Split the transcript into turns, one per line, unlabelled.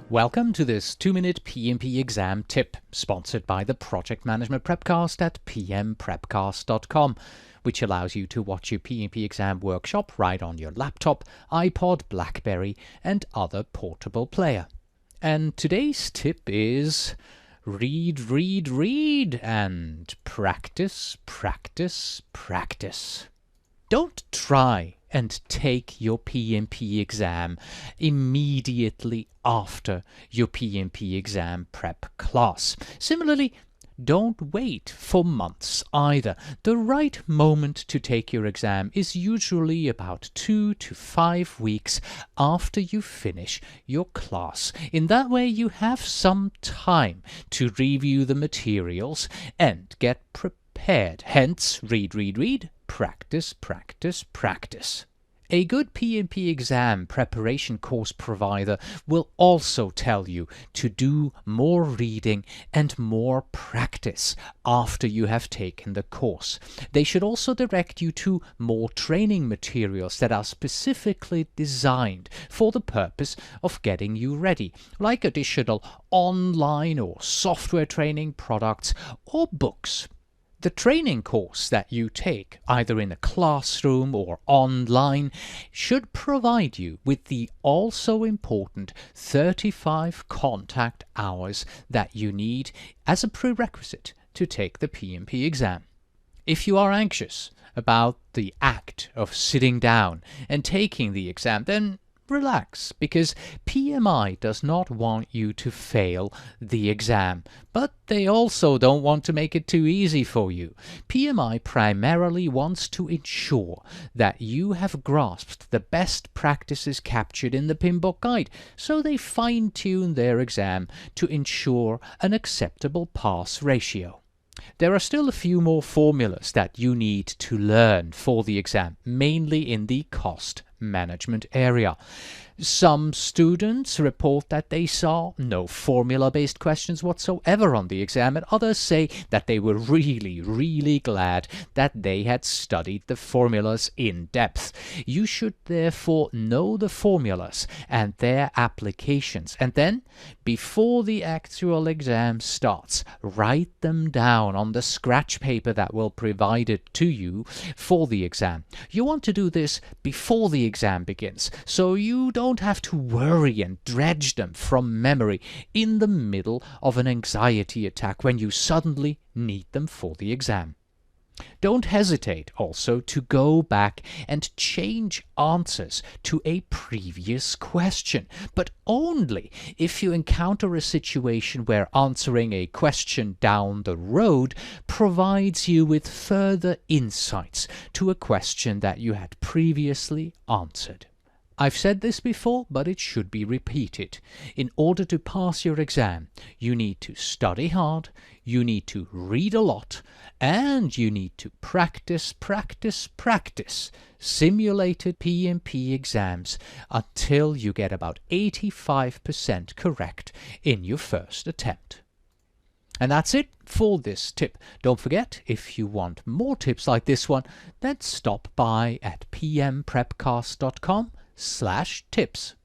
Welcome to this 2-minute PMP exam tip, sponsored by the Project Management Prepcast at pmprepcast.com, which allows you to watch your PMP exam workshop right on your laptop, iPod, BlackBerry, and other portable player. And today's tip is read, read, read, and practice, practice, practice. Don't try and take your PMP exam immediately after your PMP exam prep class. Similarly, don't wait for months either. The right moment to take your exam is usually about 2 to 5 weeks after you finish your class. In that way, you have some time to review the materials and get prepared. Hence, read, read, read. Practice, practice, practice. A good PMP exam preparation course provider will also tell you to do more reading and more practice after you have taken the course. They should also direct you to more training materials that are specifically designed for the purpose of getting you ready, like additional online or software training products or books. The training course that you take, either in a classroom or online, should provide you with the also important 35 contact hours that you need as a prerequisite to take the PMP exam. If you are anxious about the act of sitting down and taking the exam, then relax, because PMI does not want you to fail the exam, but they also don't want to make it too easy for you. PMI primarily wants to ensure that you have grasped the best practices captured in the PMBOK guide, so they fine-tune their exam to ensure an acceptable pass ratio. There are still a few more formulas that you need to learn for the exam, mainly in the cost management area. Some students report that they saw no formula-based questions whatsoever on the exam, and others say that they were really glad that they had studied the formulas in depth. You should therefore know the formulas and their applications, and then, before the actual exam starts, write them down on the scratch paper that will be provided to you for the exam. You want to do this before the exam begins, so you don't have to worry and dredge them from memory in the middle of an anxiety attack when you suddenly need them for the exam. Don't hesitate also to go back and change answers to a previous question, but only if you encounter a situation where answering a question down the road provides you with further insights to a question that you had previously answered. I've said this before, but it should be repeated. In order to pass your exam, you need to study hard, you need to read a lot, and you need to practice, practice, practice simulated PMP exams until you get about 85% correct in your first attempt. And that's it for this tip. Don't forget, if you want more tips like this one, then stop by at pmprepcast.com/tips.